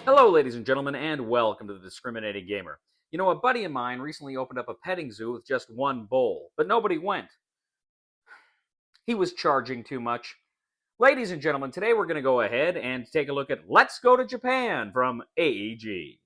Hello, ladies and gentlemen, and welcome to the Discriminating Gamer. You know, a buddy of mine recently opened up a petting zoo with just one bull, but nobody went. He was charging too much. Ladies and gentlemen, today we're going to go ahead and take a look at Let's Go to Japan from AEG.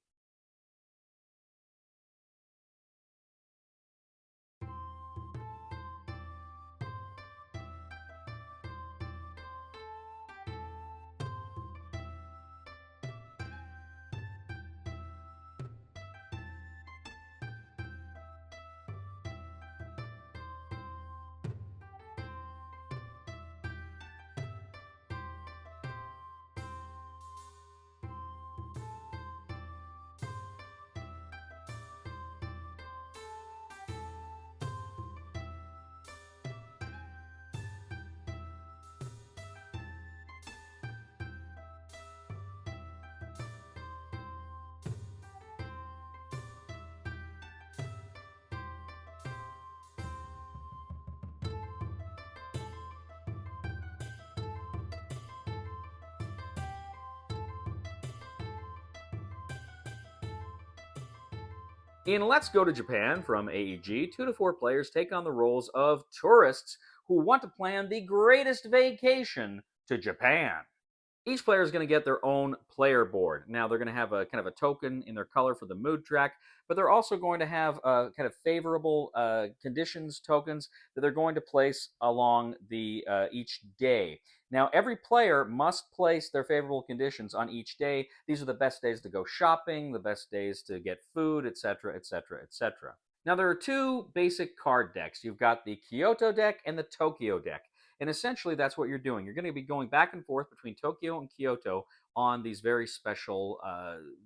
In Let's Go to Japan from AEG, 2 to 4 players take on the roles of tourists who want to plan the greatest vacation to Japan. Each player is going to get their own player board. Now, they're going to have a kind of a token in their color for the mood track, but they're also going to have kind of favorable conditions tokens that they're going to place along the each day. Now, every player must place their favorable conditions on each day. These are the best days to go shopping, the best days to get food, etc., etc., etc. Now, there are two basic card decks. You've got the Kyoto deck and the Tokyo deck. And essentially, that's what you're doing. You're going to be going back and forth between Tokyo and Kyoto on these very special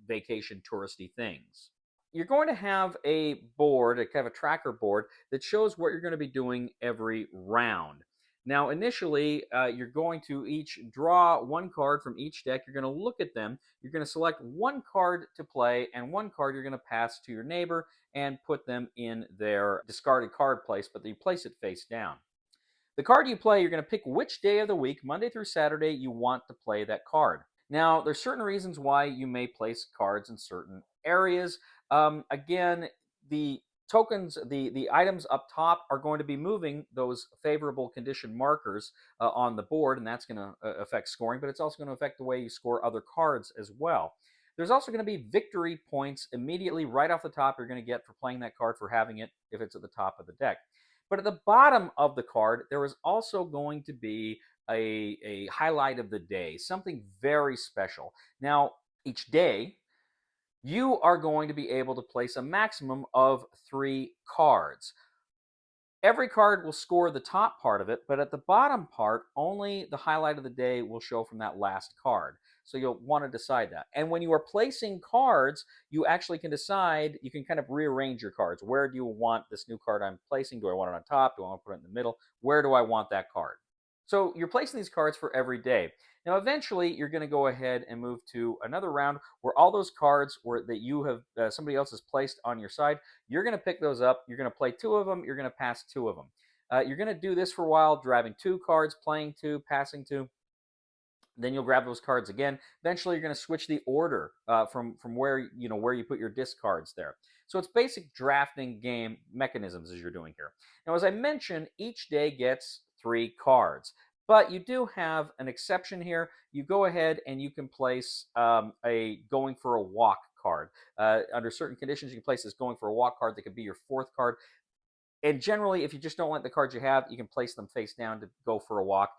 vacation touristy things. You're going to have a board, a kind of a tracker board, that shows what you're going to be doing every round. Now, initially, you're going to each draw one card from each deck. You're going to look at them. You're going to select one card to play, and one card you're going to pass to your neighbor and put them in their discarded card place, but you place it face down. The card you play, you're going to pick which day of the week, Monday through Saturday, you want to play that card. Now, there's certain reasons why you may place cards in certain areas. Again, the tokens, the items up top are going to be moving those favorable condition markers on the board, and that's going to affect scoring, but it's also going to affect the way you score other cards as well. There's also going to be victory points immediately right off the top you're going to get for playing that card, for having it if it's at the top of the deck. But at the bottom of the card, there is also going to be a highlight of the day, something very special. Now, each day, you are going to be able to place a maximum of 3 cards. Every card will score the top part of it, but at the bottom part, only the highlight of the day will show from that last card. So you'll want to decide that. And when you are placing cards, you actually can decide, you can kind of rearrange your cards. Where do you want this new card I'm placing? Do I want it on top? Do I want to put it in the middle? Where do I want that card? So you're placing these cards for every day. Now, eventually, you're going to go ahead and move to another round where all those cards that you have somebody else has placed on your side, you're going to pick those up. You're going to play 2 of them. You're going to pass 2 of them. You're going to do this for a while, grabbing 2 cards, playing 2, passing 2. Then you'll grab those cards again. Eventually, you're going to switch the order from where you put your discards there. So it's basic drafting game mechanisms as you're doing here. Now, as I mentioned, each day gets 3 cards. But you do have an exception here. You go ahead and you can place a going for a walk card. Under certain conditions, you can place this going for a walk card that could be your 4th card. And generally, if you just don't like the cards you have, you can place them face down to go for a walk.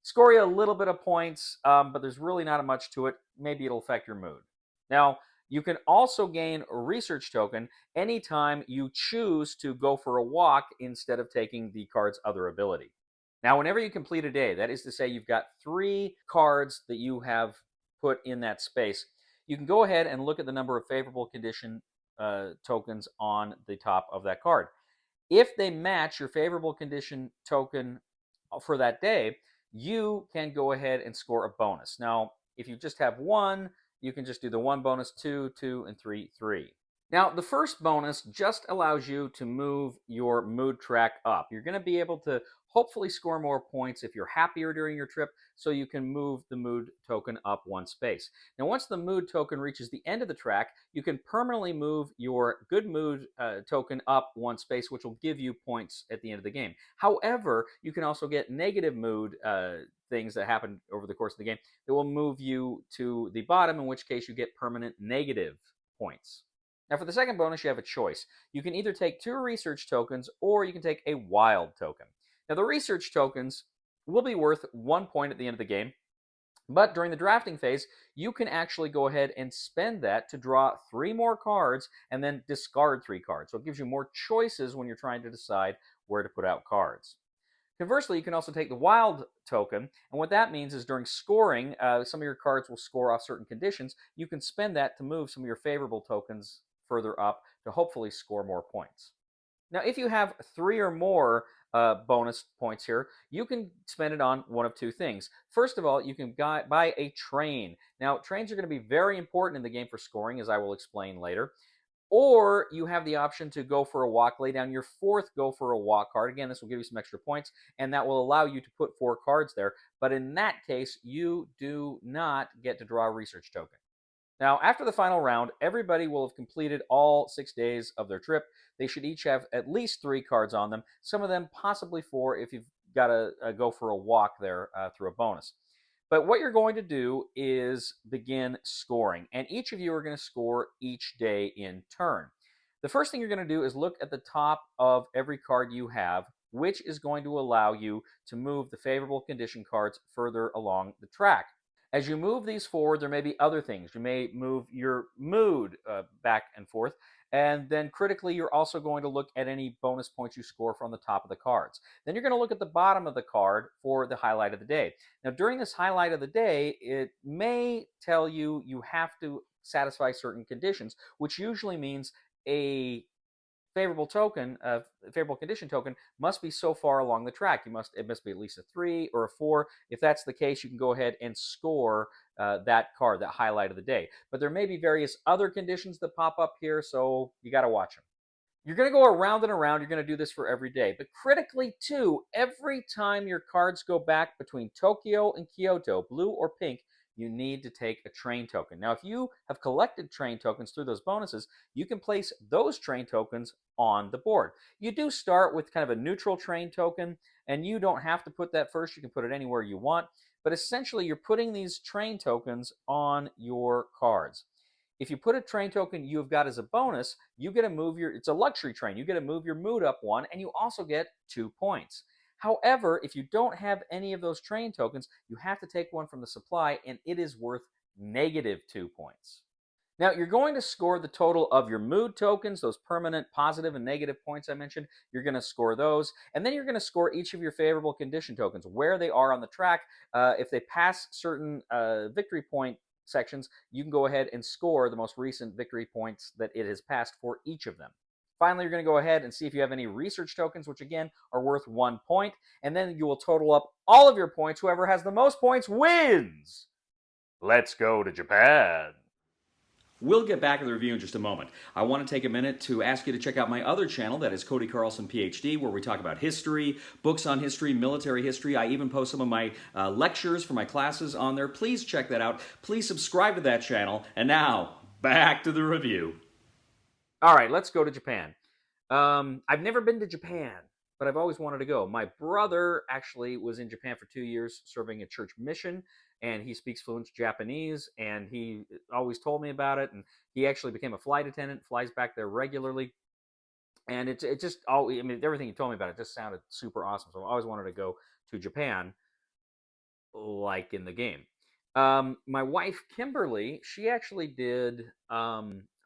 Score you a little bit of points, but there's really not much to it. Maybe it'll affect your mood. Now, you can also gain a research token anytime you choose to go for a walk instead of taking the card's other ability. Now, whenever you complete a day, that is to say you've got 3 cards that you have put in that space, you can go ahead and look at the number of favorable condition tokens on the top of that card. If they match your favorable condition token for that day, you can go ahead and score a bonus. Now, if you just have 1, you can just do the 1 bonus, 2, 2, and 3, 3. Now, the first bonus just allows you to move your mood track up. You're going to be able to hopefully score more points if you're happier during your trip, so you can move the mood token up one space. Now, once the mood token reaches the end of the track, you can permanently move your good mood token up one space, which will give you points at the end of the game. However, you can also get negative mood things that happen over the course of the game that will move you to the bottom, in which case you get permanent negative points. Now, for the second bonus, you have a choice. You can either take 2 research tokens, or you can take a wild token. Now, the research tokens will be worth 1 point at the end of the game, but during the drafting phase, you can actually go ahead and spend that to draw 3 more cards and then discard 3 cards. So it gives you more choices when you're trying to decide where to put out cards. Conversely, you can also take the wild token, and what that means is during scoring, some of your cards will score off certain conditions. You can spend that to move some of your favorable tokens further up to hopefully score more points. Now, if you have 3 or more bonus points here, you can spend it on one of 2 things. First of all, you can buy a train. Now, trains are going to be very important in the game for scoring, as I will explain later. Or you have the option to go for a walk, lay down your 4th go for a walk card. Again, this will give you some extra points, and that will allow you to put 4 cards there. But in that case, you do not get to draw a research token. Now, after the final round, everybody will have completed all 6 days of their trip. They should each have at least 3 cards on them, some of them possibly 4 if you've got to go for a walk there through a bonus. But what you're going to do is begin scoring, and each of you are going to score each day in turn. The first thing you're going to do is look at the top of every card you have, which is going to allow you to move the favorable condition cards further along the track. As you move these forward, there may be other things. You may move your mood back and forth. And then critically, you're also going to look at any bonus points you score from the top of the cards. Then you're going to look at the bottom of the card for the highlight of the day. Now, during this highlight of the day, it may tell you you have to satisfy certain conditions, which usually means a favorable token, favorable condition token, must be so far along the track. It must be at least a 3 or a 4. If that's the case, you can go ahead and score that card, that highlight of the day. But there may be various other conditions that pop up here, so you got to watch them. You're going to go around and around. You're going to do this for every day. But critically, too, every time your cards go back between Tokyo and Kyoto, blue or pink, you need to take a train token. Now, if you have collected train tokens through those bonuses, you can place those train tokens on the board. You do start with kind of a neutral train token, and you don't have to put that first. You can put it anywhere you want. But essentially, you're putting these train tokens on your cards. If you put a train token you've got as a bonus, you get to move it's a luxury train. You get to move your mood up 1, and you also get 2 points. However, if you don't have any of those train tokens, you have to take one from the supply, and it is worth negative 2 points. Now, you're going to score the total of your mood tokens, those permanent positive and negative points I mentioned. You're going to score those, and then you're going to score each of your favorable condition tokens, where they are on the track. If they pass certain victory point sections, you can go ahead and score the most recent victory points that it has passed for each of them. Finally, you're going to go ahead and see if you have any research tokens, which again are worth 1 point, and then you will total up all of your points. Whoever has the most points wins. Let's go to Japan. We'll get back to the review in just a moment. I want to take a minute to ask you to check out my other channel, that is Cody Carlson PhD, where we talk about history, books on history, military history. I even post some of my lectures for my classes on there. Please check that out. Please subscribe to that channel. And now, back to the review. All right, let's go to Japan. I've never been to Japan, but I've always wanted to go. My brother actually was in Japan for 2 years serving a church mission, and he speaks fluent Japanese, and he always told me about it, and he actually became a flight attendant, flies back there regularly, and it just, everything he told me about it just sounded super awesome, so I always wanted to go to Japan, like in the game. My wife, Kimberly, she actually did, I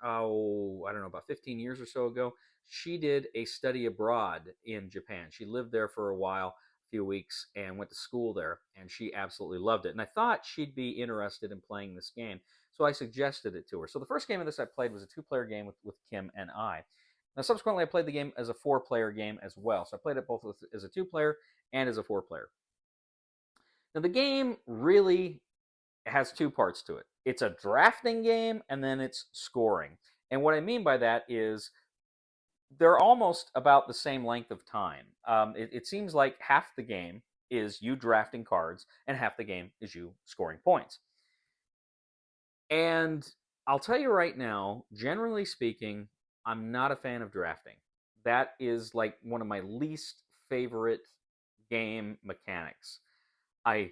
don't know, about 15 years or so ago, she did a study abroad in Japan. She lived there for a while, a few weeks, and went to school there, and she absolutely loved it. And I thought she'd be interested in playing this game, so I suggested it to her. So the first game of this I played was a 2-player game with Kim and I. Now, subsequently, I played the game as a 4-player game as well. So I played it both as a 2-player and as a 4-player. Now, the game really has 2 parts to it. It's a drafting game, and then it's scoring. And what I mean by that is they're almost about the same length of time. It seems like half the game is you drafting cards, and half the game is you scoring points. And I'll tell you right now, generally speaking, I'm not a fan of drafting. That is like one of my least favorite game mechanics. I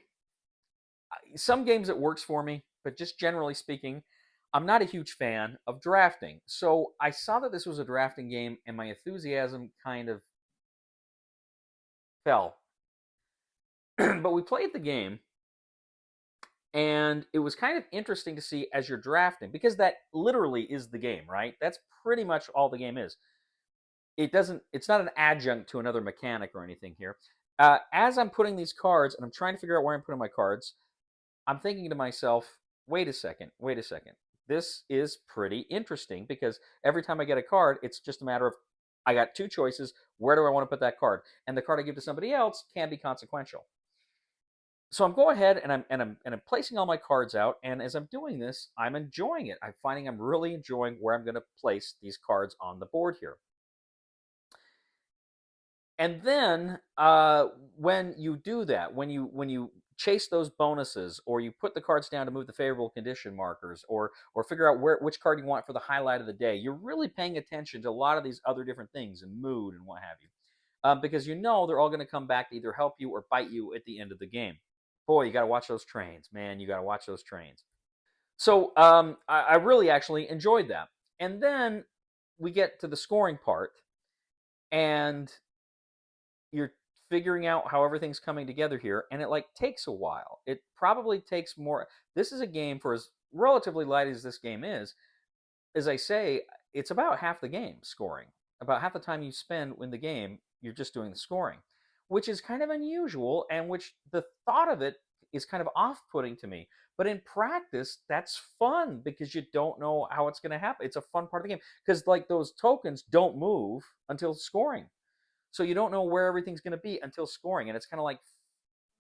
some games it works for me, but just generally speaking, I'm not a huge fan of drafting. So I saw that this was a drafting game, and my enthusiasm kind of fell. But we played the game, and it was kind of interesting to see as you're drafting, because that literally is the game, right? That's pretty much all the game is. It's not an adjunct to another mechanic or anything here. As I'm putting these cards, and I'm trying to figure out where I'm putting my cards, I'm thinking to myself, wait a second. This is pretty interesting, because every time I get a card, it's just a matter of, I got two choices. Where do I want to put that card? And the card I give to somebody else can be consequential. So I'm going ahead and I'm placing all my cards out, and as I'm doing this, I'm enjoying it. I'm finding I'm really enjoying where I'm going to place these cards on the board here. And then when you do that, when you chase those bonuses, or you put the cards down to move the favorable condition markers, or figure out which card you want for the highlight of the day, you're really paying attention to a lot of these other different things, and mood and what have you, because you know they're all going to come back to either help you or bite you at the end of the game. Boy, you got to watch those trains, man. You got to watch those trains. So I really actually enjoyed that. And then we get to the scoring part, and you're figuring out how everything's coming together here, and it like takes a while. It probably takes more. This is a game, for as relatively light as this game is, as I say, it's about half the game scoring. About half the time you spend in the game, you're just doing the scoring, which is kind of unusual, and which the thought of it is kind of off-putting to me. But in practice, that's fun, because you don't know how it's going to happen. It's a fun part of the game, because like those tokens don't move until scoring. So you don't know where everything's going to be until scoring. And it's kind of like,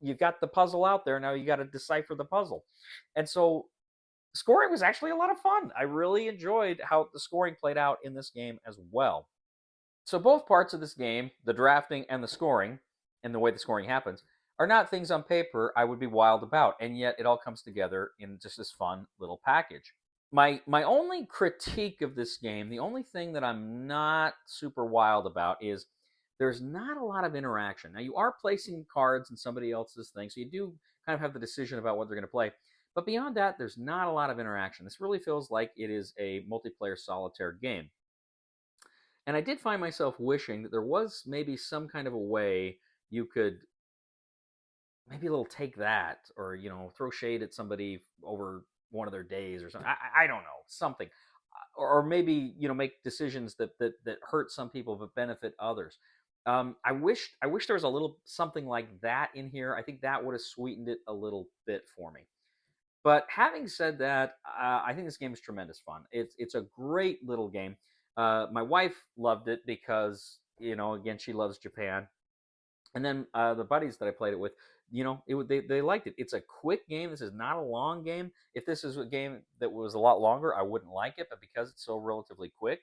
you've got the puzzle out there, now you got to decipher the puzzle. And so scoring was actually a lot of fun. I really enjoyed how the scoring played out in this game as well. So both parts of this game, the drafting and the scoring, and the way the scoring happens, are not things on paper I would be wild about, and yet it all comes together in just this fun little package. My only critique of this game, the only thing that I'm not super wild about, is there's not a lot of interaction. Now, you are placing cards in somebody else's thing, so you do kind of have the decision about what they're going to play. But beyond that, there's not a lot of interaction. This really feels like it is a multiplayer solitaire game. And I did find myself wishing that there was maybe some kind of a way you could maybe a little take that, or throw shade at somebody over one of their days or something. I don't know, something, or maybe make decisions that hurt some people but benefit others. I wish there was a little something like that in here. I think that would have sweetened it a little bit for me. But having said that, I think this game is tremendous fun. It's a great little game. My wife loved it because again, she loves Japan. And then the buddies that I played it with, they liked it. It's a quick game. This is not a long game. If this is a game that was a lot longer, I wouldn't like it. But because it's so relatively quick,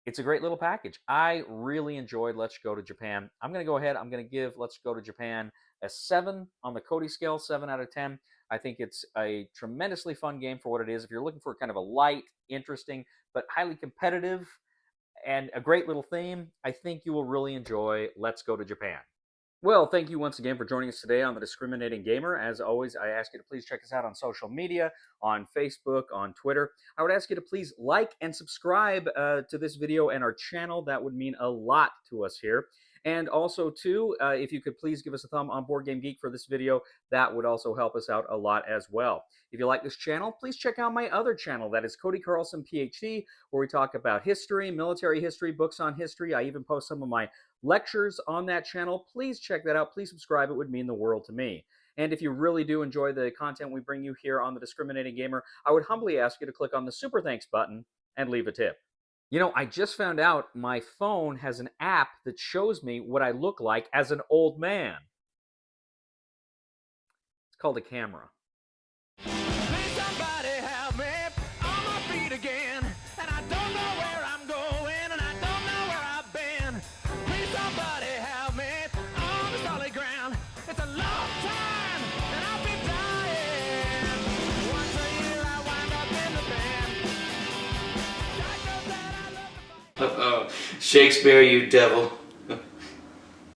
it's a great little package. I really enjoyed Let's Go to Japan. I'm going to go ahead. I'm going to give Let's Go to Japan a 7 on the Cody scale, 7 out of 10. I think it's a tremendously fun game for what it is. If you're looking for kind of a light, interesting, but highly competitive, and a great little theme, I think you will really enjoy Let's Go to Japan. Well, thank you once again for joining us today on The Discriminating Gamer. As always, I ask you to please check us out on social media, on Facebook, on Twitter. I would ask you to please like and subscribe to this video and our channel. That would mean a lot to us here. And also, too, if you could please give us a thumb on Board Game Geek for this video, that would also help us out a lot as well. If you like this channel, please check out my other channel. That is Cody Carlson PhD, where we talk about history, military history, books on history. I even post some of my lectures on that channel. Please check that out. Please subscribe. It would mean the world to me. And if you really do enjoy the content we bring you here on The Discriminating Gamer, I would humbly ask you to click on the Super Thanks button and leave a tip. I just found out my phone has an app that shows me what I look like as an old man. It's called a camera. Shakespeare, you devil.